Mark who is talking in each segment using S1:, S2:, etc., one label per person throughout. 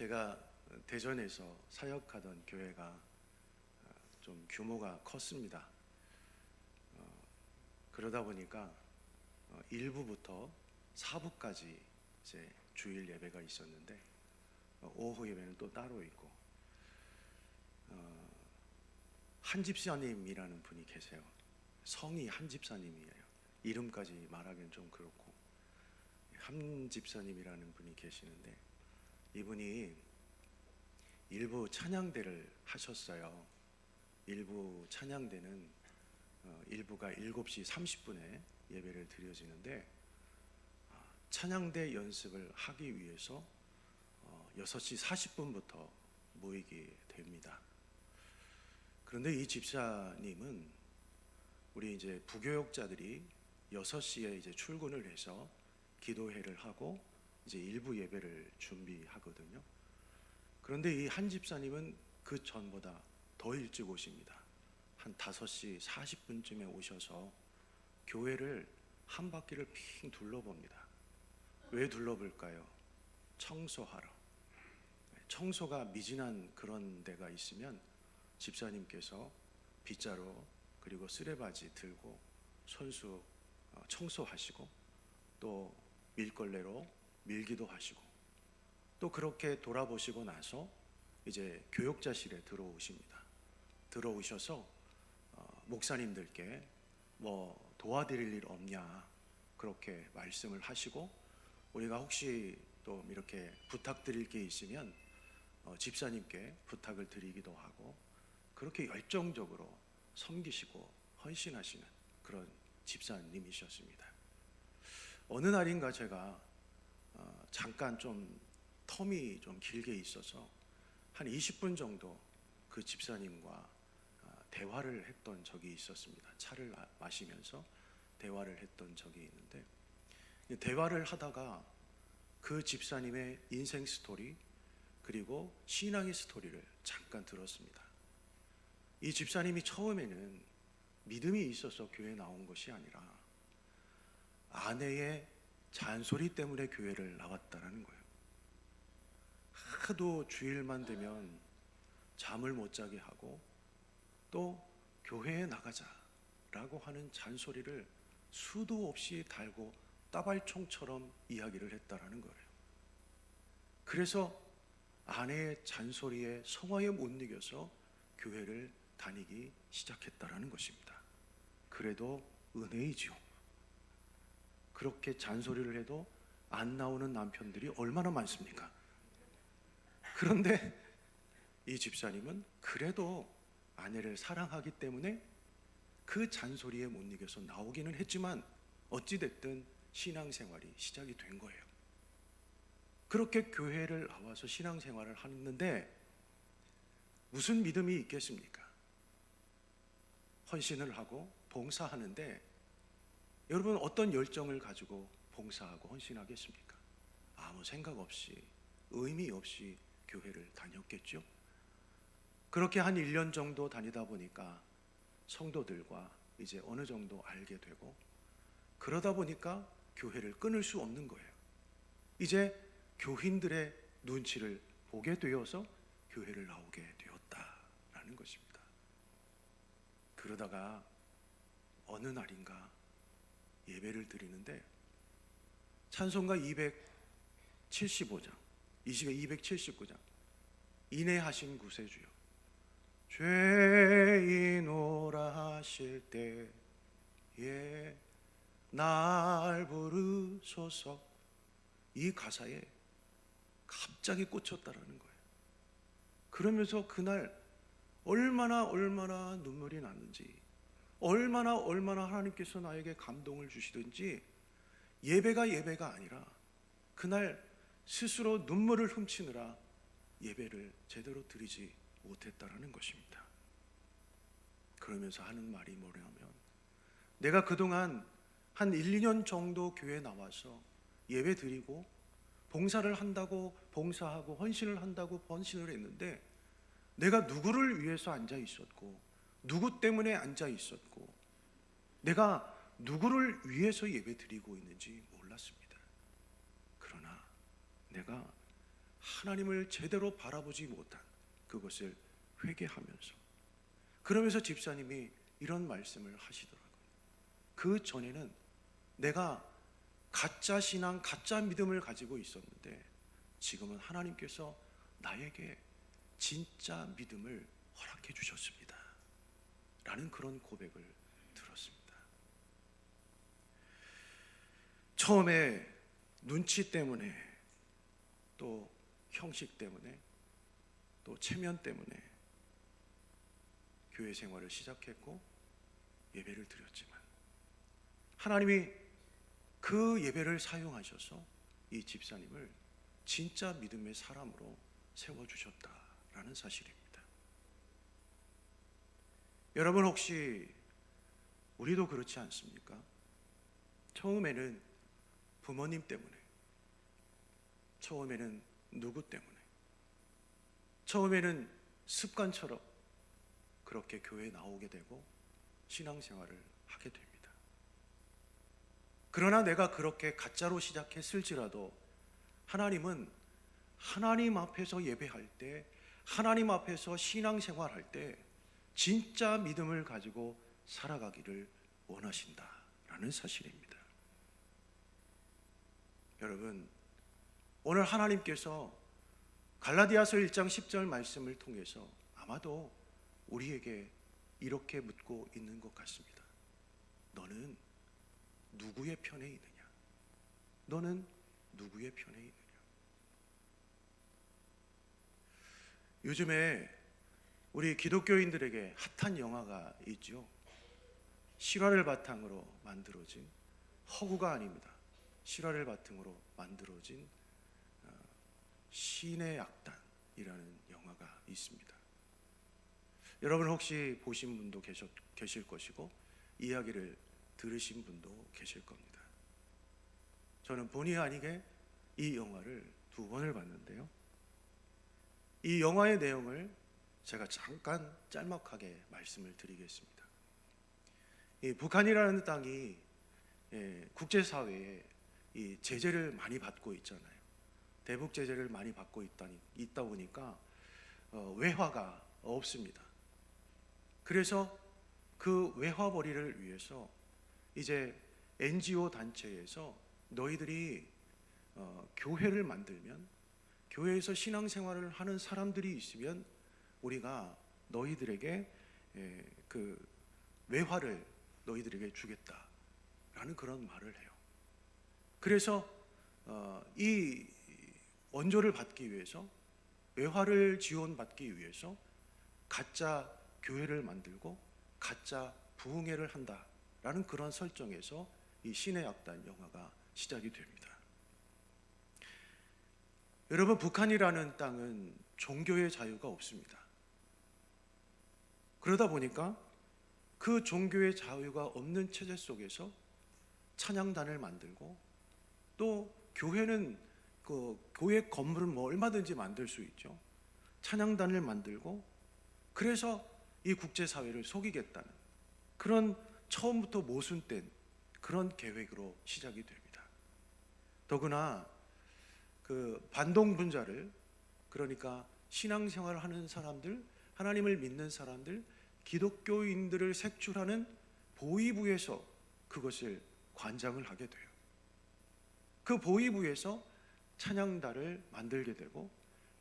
S1: 제가 대전에서 사역하던 교회가 좀 규모가 컸습니다. 그러다 보니까 1부부터 4부까지 이제 주일 예배가 있었는데 오후 예배는 또 따로 있고, 한 집사님이라는 분이 계세요. 성이 한 집사님이에요. 이름까지 말하기는 좀 그렇고, 한 집사님이라는 분이 계시는데 이분이 일부 찬양대를 하셨어요. 일부 찬양대는 일부가 7시 30분에 예배를 드려지는데, 찬양대 연습을 하기 위해서 6시 40분부터 모이게 됩니다. 그런데 이 집사님은 우리 이제 부교역자들이 6시에 이제 출근을 해서 기도회를 하고 이제 일부 예배를 준비하거든요. 그런데 이 한 집사님은 그 전보다 더 일찍 오십니다. 한 5시 40분쯤에 오셔서 교회를 한 바퀴를 핑 둘러봅니다. 왜 둘러볼까요? 청소하러. 청소가 미진한 그런 데가 있으면 집사님께서 빗자루 그리고 쓰레바지 들고 손수 청소하시고, 또 밀걸레로 밀기도 하시고, 또 그렇게 돌아보시고 나서 이제 교역자실에 들어오십니다. 들어오셔서 목사님들께 뭐 도와드릴 일 없냐 그렇게 말씀을 하시고, 우리가 혹시 또 이렇게 부탁드릴 게 있으면 집사님께 부탁을 드리기도 하고, 그렇게 열정적으로 섬기시고 헌신하시는 그런 집사님이셨습니다. 어느 날인가 제가 잠깐 좀 텀이 좀 길게 있어서 한 20분 정도 그 집사님과 대화를 했던 적이 있었습니다. 차를 마시면서 대화를 했던 적이 있는데, 대화를 하다가 그 집사님의 인생 스토리 그리고 신앙의 스토리를 잠깐 들었습니다. 이 집사님이 처음에는 믿음이 있어서 교회에 나온 것이 아니라 아내의 잔소리 때문에 교회를 나왔다라는 거예요. 하도 주일만 되면 잠을 못 자게 하고, 또 교회에 나가자라고 하는 잔소리를 수도 없이 달고 따발총처럼 이야기를 했다라는 거예요. 그래서 아내의 잔소리에 성화에 못 이겨서 교회를 다니기 시작했다라는 것입니다. 그래도 은혜이지요. 그렇게 잔소리를 해도 안 나오는 남편들이 얼마나 많습니까? 그런데 이 집사님은 그래도 아내를 사랑하기 때문에 그 잔소리에 못 이겨서 나오기는 했지만 어찌됐든 신앙생활이 시작이 된 거예요. 그렇게 교회를 나와서 신앙생활을 하는데 무슨 믿음이 있겠습니까? 헌신을 하고 봉사하는데, 여러분 어떤 열정을 가지고 봉사하고 헌신하겠습니까? 아무 생각 없이, 의미 없이 교회를 다녔겠죠. 그렇게 한 1년 정도 다니다 보니까 성도들과 이제 어느 정도 알게 되고, 그러다 보니까 교회를 끊을 수 없는 거예요. 이제 교인들의 눈치를 보게 되어서 교회를 나오게 되었다라는 것입니다. 그러다가 어느 날인가 예배를 드리는데 찬송가 275장, 279장 인애하신 구세주여 죄인오라 하실 때에 날 부르소서, 이 가사에 갑자기 꽂혔다라는 거예요. 그러면서 그날 얼마나 눈물이 났는지, 얼마나 하나님께서 나에게 감동을 주시든지, 예배가 아니라 그날 스스로 눈물을 훔치느라 예배를 제대로 드리지 못했다라는 것입니다. 그러면서 하는 말이 뭐냐면, 내가 그동안 한 1, 2년 정도 교회에 나와서 예배 드리고 봉사를 한다고 봉사하고 헌신을 한다고 헌신을 했는데, 내가 누구를 위해서 앉아 있었고 누구 때문에 앉아 있었고 내가 누구를 위해서 예배 드리고 있는지 몰랐습니다. 그러나 내가 하나님을 제대로 바라보지 못한 그것을 회개하면서, 그러면서 집사님이 이런 말씀을 하시더라고요. 그 전에는 내가 가짜 신앙, 가짜 믿음을 가지고 있었는데 지금은 하나님께서 나에게 진짜 믿음을 허락해 주셨습니다 라는 그런 고백을 들었습니다. 처음에 눈치 때문에, 또 형식 때문에, 또 체면 때문에 교회 생활을 시작했고 예배를 드렸지만 하나님이 그 예배를 사용하셔서 이 집사님을 진짜 믿음의 사람으로 세워주셨다라는 사실입니다. 여러분, 혹시 우리도 그렇지 않습니까? 처음에는 부모님 때문에, 처음에는 누구 때문에, 처음에는 습관처럼 그렇게 교회에 나오게 되고 신앙생활을 하게 됩니다. 그러나 내가 그렇게 가짜로 시작했을지라도 하나님은 하나님 앞에서 예배할 때, 하나님 앞에서 신앙생활할 때 진짜 믿음을 가지고 살아가기를 원하신다라는 사실입니다. 여러분, 오늘 하나님께서 갈라디아서 1장 10절 말씀을 통해서 아마도 우리에게 이렇게 묻고 있는 것 같습니다. 너는 누구의 편에 있느냐? 너는 누구의 편에 있느냐? 요즘에 우리 기독교인들에게 핫한 영화가 있죠. 실화를 바탕으로 만들어진, 허구가 아닙니다. 실화를 바탕으로 만들어진 신의 악단이라는 영화가 있습니다. 여러분 혹시 보신 분도 계실 것이고 이야기를 들으신 분도 계실 겁니다. 저는 본의 아니게 이 영화를 2번을 봤는데요, 이 영화의 내용을 제가 잠깐 짤막하게 말씀을 드리겠습니다. 이 북한이라는 땅이 국제사회에 이 제재를 많이 받고 있잖아요. 대북 제재를 많이 받고 있다 보니까 외화가 없습니다. 그래서 그 외화벌이를 위해서 이제 NGO 단체에서 너희들이 교회를 만들면, 교회에서 신앙생활을 하는 사람들이 있으면 우리가 너희들에게 그 외화를 너희들에게 주겠다라는 그런 말을 해요. 그래서 이 원조를 받기 위해서, 외화를 지원받기 위해서 가짜 교회를 만들고 가짜 부흥회를 한다라는 그런 설정에서 이 신의 악단 영화가 시작이 됩니다. 여러분, 북한이라는 땅은 종교의 자유가 없습니다. 그러다 보니까 그 종교의 자유가 없는 체제 속에서 찬양단을 만들고, 또 교회는 그 교회 건물은 얼마든지 만들 수 있죠. 찬양단을 만들고, 그래서 이 국제사회를 속이겠다는 그런 처음부터 모순된 그런 계획으로 시작이 됩니다. 더구나 그 반동분자를, 그러니까 신앙생활을 하는 사람들, 하나님을 믿는 사람들, 기독교인들을 색출하는 보위부에서 그것을 관장을 하게 돼요. 그 보위부에서 찬양단을 만들게 되고,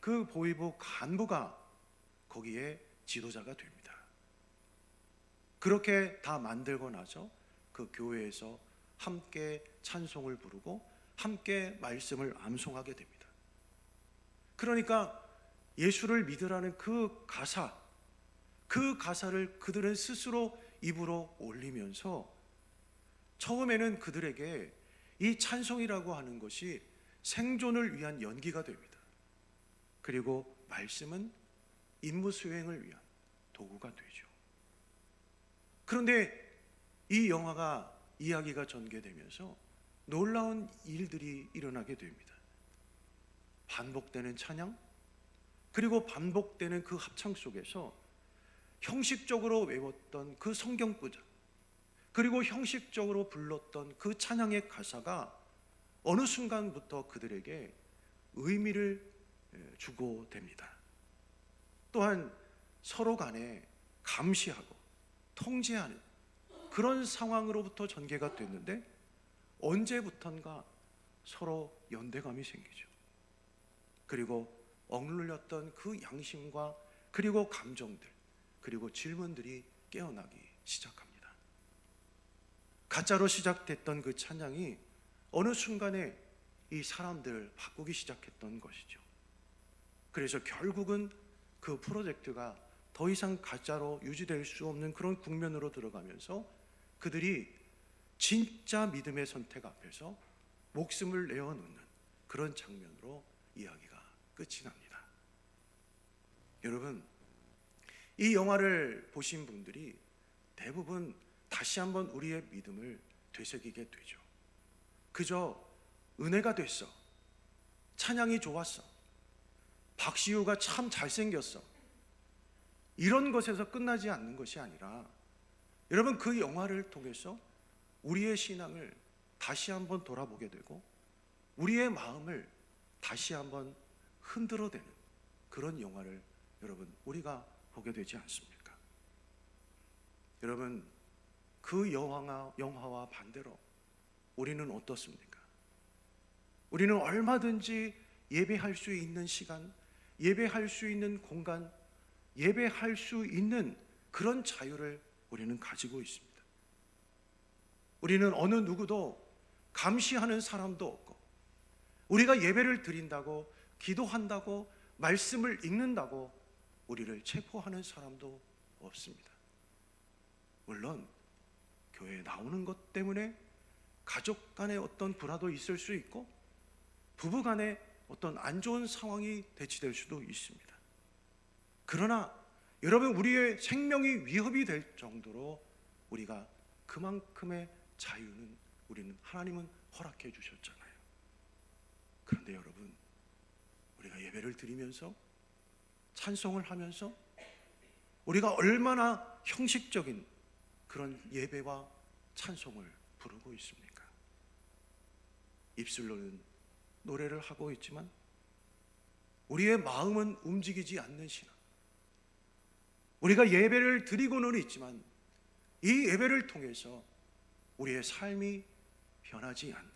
S1: 그 보위부 간부가 거기에 지도자가 됩니다. 그렇게 다 만들고 나서 그 교회에서 함께 찬송을 부르고 함께 말씀을 암송하게 됩니다. 그러니까 예수를 믿으라는 그 가사를 그들은 스스로 입으로 올리면서 처음에는 그들에게 이 찬송이라고 하는 것이 생존을 위한 연기가 됩니다. 그리고 말씀은 임무 수행을 위한 도구가 되죠. 그런데 이 영화가 이야기가 전개되면서 놀라운 일들이 일어나게 됩니다. 반복되는 찬양, 그리고 반복되는 그 합창 속에서 형식적으로 외웠던 그 성경 구절, 그리고 형식적으로 불렀던 그 찬양의 가사가 어느 순간부터 그들에게 의미를 주고됩니다. 또한 서로 간에 감시하고 통제하는 그런 상황으로부터 전개가 됐는데, 언제부턴가 서로 연대감이 생기죠. 그리고 억눌렸던 그 양심과 그리고 감정들, 그리고 질문들이 깨어나기 시작합니다. 가짜로 시작됐던 그 찬양이 어느 순간에 이 사람들을 바꾸기 시작했던 것이죠. 그래서 결국은 그 프로젝트가 더 이상 가짜로 유지될 수 없는 그런 국면으로 들어가면서 그들이 진짜 믿음의 선택 앞에서 목숨을 내어놓는 그런 장면으로 이야기가 끝이 납니다. 여러분, 이 영화를 보신 분들이 대부분 다시 한번 우리의 믿음을 되새기게 되죠. 그저 은혜가 됐어, 찬양이 좋았어, 박시우가 참 잘생겼어, 이런 것에서 끝나지 않는 것이 아니라, 여러분, 그 영화를 통해서 우리의 신앙을 다시 한번 돌아보게 되고 우리의 마음을 다시 한번 흔들어대는 그런 영화를 여러분 우리가 보게 되지 않습니까? 여러분, 그 영화와 반대로 우리는 어떻습니까? 우리는 얼마든지 예배할 수 있는 시간, 예배할 수 있는 공간, 예배할 수 있는 그런 자유를 우리는 가지고 있습니다. 우리는 어느 누구도 감시하는 사람도 없고, 우리가 예배를 드린다고, 기도한다고, 말씀을 읽는다고 우리를 체포하는 사람도 없습니다. 물론 교회에 나오는 것 때문에 가족 간에 어떤 불화도 있을 수 있고, 부부 간에 어떤 안 좋은 상황이 대치될 수도 있습니다. 그러나 여러분, 우리의 생명이 위협이 될 정도로 우리가 그만큼의 자유는 우리는 하나님은 허락해 주셨잖아요. 그런데 여러분, 우리가 예배를 드리면서 찬송을 하면서 우리가 얼마나 형식적인 그런 예배와 찬송을 부르고 있습니까? 입술로는 노래를 하고 있지만 우리의 마음은 움직이지 않는 신앙, 우리가 예배를 드리고는 있지만 이 예배를 통해서 우리의 삶이 변하지 않는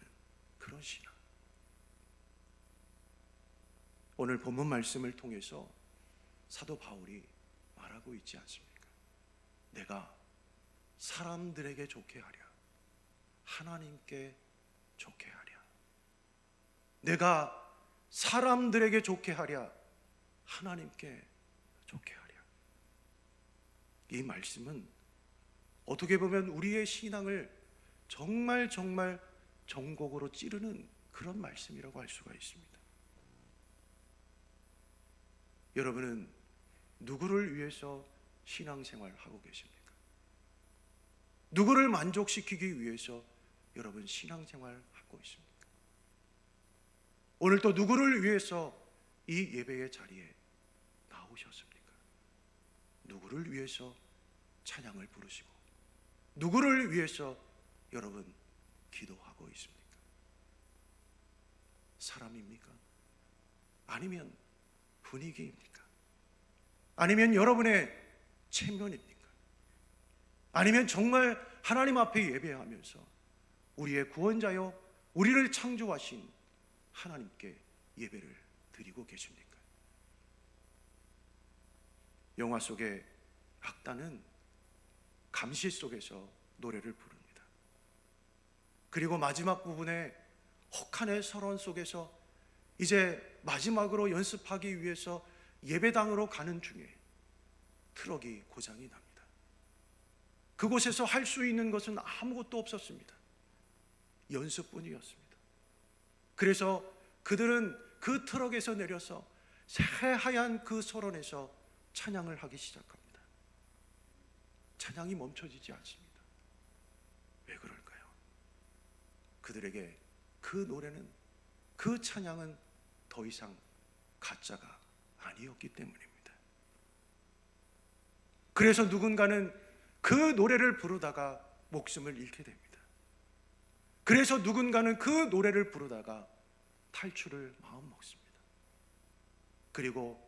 S1: 그런 신앙. 오늘 본문 말씀을 통해서 사도 바울이 말하고 있지 않습니까? 내가 사람들에게 좋게 하랴, 하나님께 좋게 하랴. 내가 사람들에게 좋게 하랴, 하나님께 좋게 하랴. 이 말씀은 어떻게 보면 우리의 신앙을 정말 전곡으로 찌르는 그런 말씀이라고 할 수가 있습니다. 여러분은 누구를 위해서 신앙생활을 하고 계십니까? 누구를 만족시키기 위해서 여러분 신앙생활을 하고 있습니까? 오늘 또 누구를 위해서 이 예배의 자리에 나오셨습니까? 누구를 위해서 찬양을 부르시고 누구를 위해서 여러분 기도하고 있습니까? 사람입니까? 아니면 분위기입니까? 아니면 여러분의 체면입니까? 아니면 정말 하나님 앞에 예배하면서 우리의 구원자여 우리를 창조하신 하나님께 예배를 드리고 계십니까? 영화 속의 악단은 감시 속에서 노래를 부릅니다. 그리고 마지막 부분에 혹한의 설원 속에서 이제 마지막으로 연습하기 위해서 예배당으로 가는 중에 트럭이 고장이 납니다. 그곳에서 할 수 있는 것은 아무것도 없었습니다. 연습뿐이었습니다. 그래서 그들은 그 트럭에서 내려서 새하얀 그 설원에서 찬양을 하기 시작합니다. 찬양이 멈춰지지 않습니다. 왜 그럴까요? 그들에게 그 노래는, 그 찬양은 더 이상 가짜가 아니었기 때문입니다. 그래서 누군가는 그 노래를 부르다가 목숨을 잃게 됩니다. 그래서 누군가는 그 노래를 부르다가 탈출을 마음먹습니다. 그리고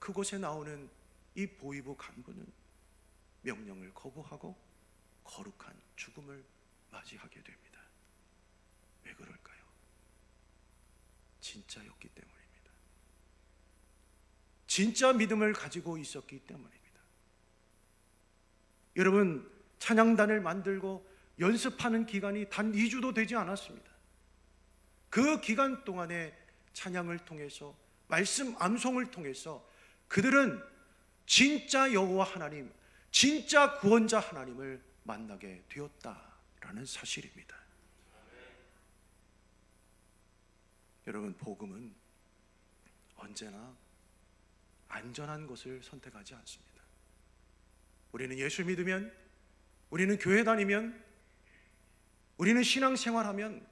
S1: 그곳에 나오는 이 보위부 간부는 명령을 거부하고 거룩한 죽음을 맞이하게 됩니다. 왜 그럴까요? 진짜였기 때문입니다. 진짜 믿음을 가지고 있었기 때문입니다. 여러분, 찬양단을 만들고 연습하는 기간이 단 2주도 되지 않았습니다. 그 기간 동안에 찬양을 통해서, 말씀 암송을 통해서 그들은 진짜 여호와 하나님, 진짜 구원자 하나님을 만나게 되었다라는 사실입니다. 여러분, 복음은 언제나 안전한 것을 선택하지 않습니다. 우리는 예수 믿으면, 우리는 교회 다니면, 우리는 신앙생활하면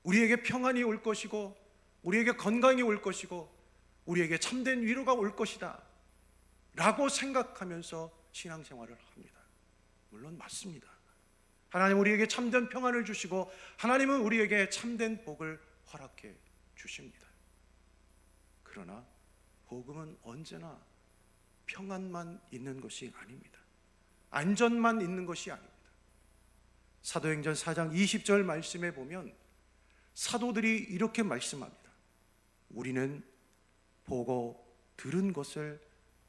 S1: 우리에게 평안이 올 것이고, 우리에게 건강이 올 것이고, 우리에게 참된 위로가 올 것이다 라고 생각하면서 신앙생활을 합니다. 물론 맞습니다. 하나님은 우리에게 참된 평안을 주시고, 하나님은 우리에게 참된 복을 허락해 주십니다. 그러나 복음은 언제나 평안만 있는 것이 아닙니다. 안전만 있는 것이 아닙니다. 사도행전 4장 20절 말씀에 보면 사도들이 이렇게 말씀합니다. 우리는 보고 들은 것을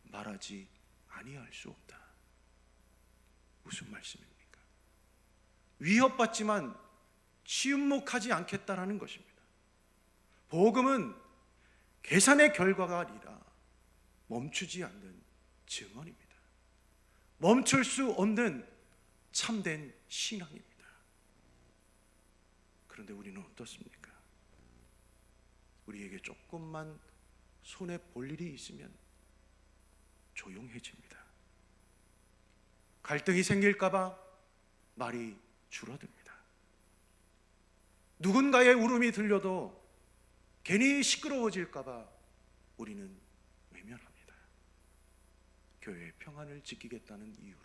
S1: 말하지 아니할 수 없다. 무슨 말씀입니까? 위협받지만 침묵하지 않겠다라는 것입니다. 복음은 계산의 결과가 아니라 멈추지 않는 증언입니다. 멈출 수 없는 참된 신앙입니다. 그런데 우리는 어떻습니까? 우리에게 조금만 손에 볼 일이 있으면 조용해집니다. 갈등이 생길까봐 말이 줄어듭니다. 누군가의 울음이 들려도 괜히 시끄러워질까봐 우리는 외면합니다. 교회의 평안을 지키겠다는 이유로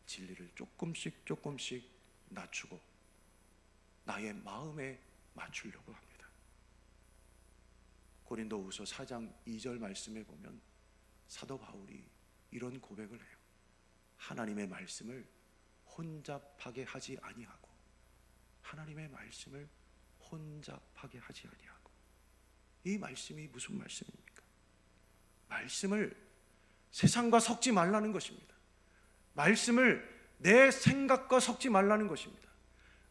S1: 진리를 조금씩 낮추고 나의 마음에 맞추려고 합니다. 고린도후서 4장 2절 말씀에 보면 사도 바울이 이런 고백을 해요. 하나님의 말씀을 혼잡하게 하지 아니하고, 하나님의 말씀을 혼잡하게 하지 아니하고. 이 말씀이 무슨 말씀입니까? 말씀을 세상과 섞지 말라는 것입니다. 말씀을 내 생각과 섞지 말라는 것입니다.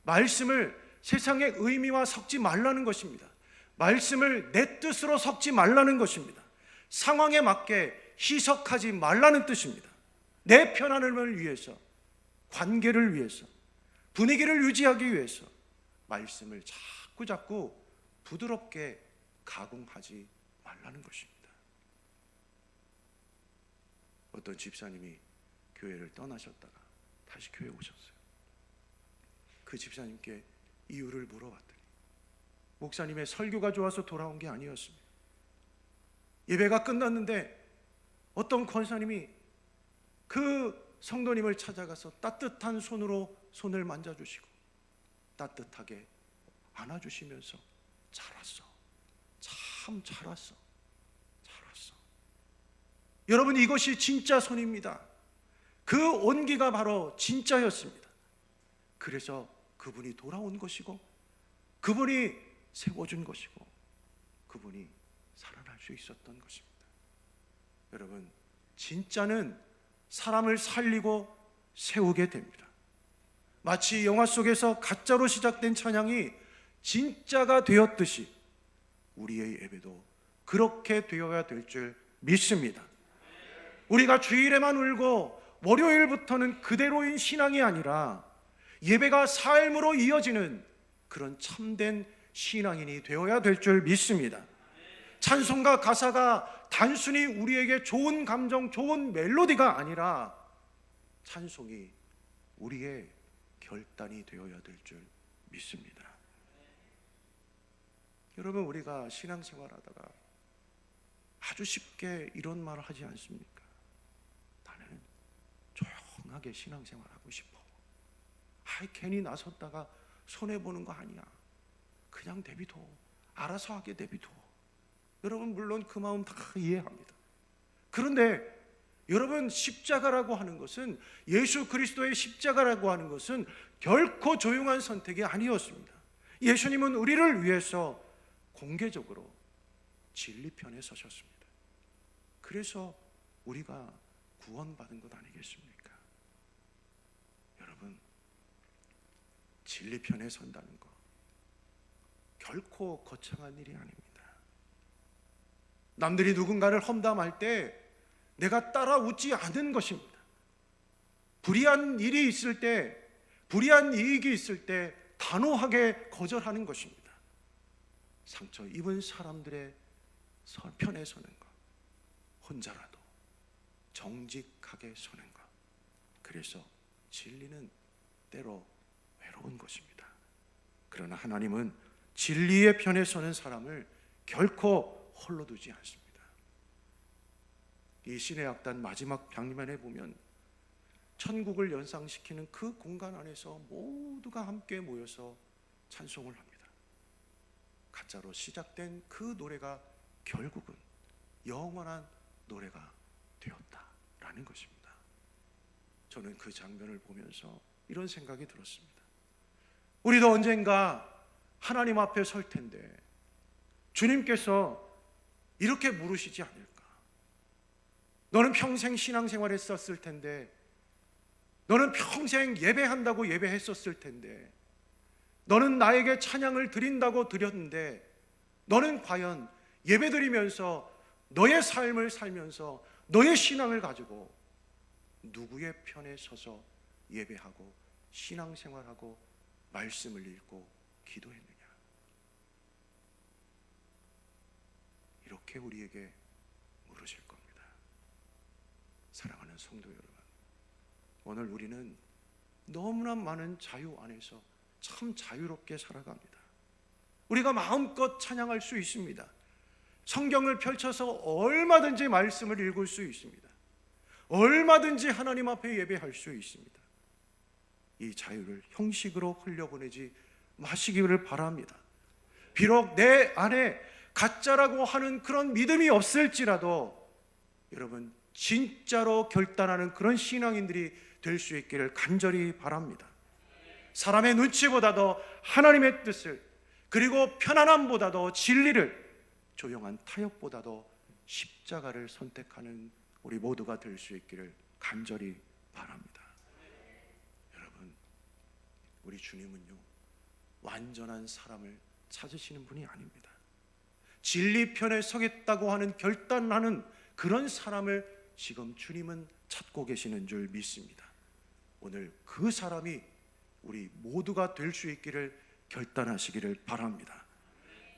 S1: 말씀을 세상의 의미와 섞지 말라는 것입니다. 말씀을 내 뜻으로 섞지 말라는 것입니다. 상황에 맞게 희석하지 말라는 뜻입니다. 내 편안함을 위해서, 관계를 위해서, 분위기를 유지하기 위해서 말씀을 자꾸 부드럽게 가공하지 말라는 것입니다. 어떤 집사님이 교회를 떠나셨다가 다시 교회에 오셨어요. 그 집사님께 이유를 물어봤더니 목사님의 설교가 좋아서 돌아온 게 아니었습니다. 예배가 끝났는데 어떤 권사님이 그 성도님을 찾아가서 따뜻한 손으로 손을 만져주시고 따뜻하게 안아주시면서 잘했어, 참 잘했어, 잘했어. 여러분, 이것이 진짜 손입니다. 그 온기가 바로 진짜였습니다. 그래서 그분이 돌아온 것이고, 그분이 세워준 것이고, 그분이 살아날 수 있었던 것입니다. 여러분, 진짜는 사람을 살리고 세우게 됩니다. 마치 영화 속에서 가짜로 시작된 찬양이 진짜가 되었듯이 우리의 예배도 그렇게 되어야 될 줄 믿습니다. 우리가 주일에만 울고 월요일부터는 그대로인 신앙이 아니라 예배가 삶으로 이어지는 그런 참된 신앙인이 되어야 될 줄 믿습니다. 찬송가 가사가 단순히 우리에게 좋은 감정, 좋은 멜로디가 아니라 찬송이 우리의 결단이 되어야 될 줄 믿습니다. 여러분, 우리가 신앙생활하다가 아주 쉽게 이런 말을 하지 않습니까? 나는 조용하게 신앙생활하고 싶어. 괜히 나섰다가 손해보는 거 아니야. 그냥 내비둬. 알아서 하게 내비둬. 여러분 물론 그 마음 다 이해합니다. 그런데 여러분, 십자가라고 하는 것은, 예수 그리스도의 십자가라고 하는 것은 결코 조용한 선택이 아니었습니다. 예수님은 우리를 위해서 공개적으로 진리 편에 서셨습니다. 그래서 우리가 구원받은 것 아니겠습니까? 여러분, 진리 편에 선다는 것 결코 거창한 일이 아닙니다. 남들이 누군가를 험담할 때 내가 따라 웃지 않은 것입니다. 불의한 일이 있을 때, 불의한 이익이 있을 때 단호하게 거절하는 것입니다. 상처 입은 사람들의 편에 서는 것, 혼자라도 정직하게 서는 것. 그래서 진리는 때로 외로운 것입니다. 그러나 하나님은 진리의 편에 서는 사람을 결코 홀로 두지 않습니다. 이 신의 악단 마지막 장면에 보면 천국을 연상시키는 그 공간 안에서 모두가 함께 모여서 찬송을 합니다. 가짜로 시작된 그 노래가 결국은 영원한 노래가 되었다라는 것입니다. 저는 그 장면을 보면서 이런 생각이 들었습니다. 우리도 언젠가 하나님 앞에 설 텐데 주님께서 이렇게 물으시지 않을까? 너는 평생 신앙생활 했었을 텐데, 너는 평생 예배한다고 예배했었을 텐데, 너는 나에게 찬양을 드린다고 드렸는데, 너는 과연 예배드리면서 너의 삶을 살면서 너의 신앙을 가지고 누구의 편에 서서 예배하고 신앙생활하고 말씀을 읽고 기도했느냐? 이렇게 우리에게 물으실 겁니다. 사랑하는 성도 여러분, 오늘 우리는 너무나 많은 자유 안에서 참 자유롭게 살아갑니다. 우리가 마음껏 찬양할 수 있습니다. 성경을 펼쳐서 얼마든지 말씀을 읽을 수 있습니다. 얼마든지 하나님 앞에 예배할 수 있습니다. 이 자유를 형식으로 흘려보내지 마시기를 바랍니다. 비록 내 안에 가짜라고 하는 그런 믿음이 없을지라도 여러분, 진짜로 결단하는 그런 신앙인들이 될 수 있기를 간절히 바랍니다. 사람의 눈치보다도 하나님의 뜻을, 그리고 편안함보다도 진리를, 조용한 타협보다도 십자가를 선택하는 우리 모두가 될 수 있기를 간절히 바랍니다. 여러분, 우리 주님은요, 완전한 사람을 찾으시는 분이 아닙니다. 진리 편에 서겠다고 하는 결단하는 그런 사람을 지금 주님은 찾고 계시는 줄 믿습니다. 오늘 그 사람이 우리 모두가 될 수 있기를 결단하시기를 바랍니다.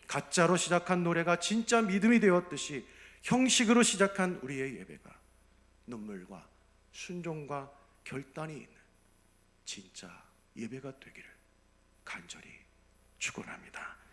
S1: 가짜로 시작한 노래가 진짜 믿음이 되었듯이 형식으로 시작한 우리의 예배가 눈물과 순종과 결단이 있는 진짜 예배가 되기를 간절히 축원합니다.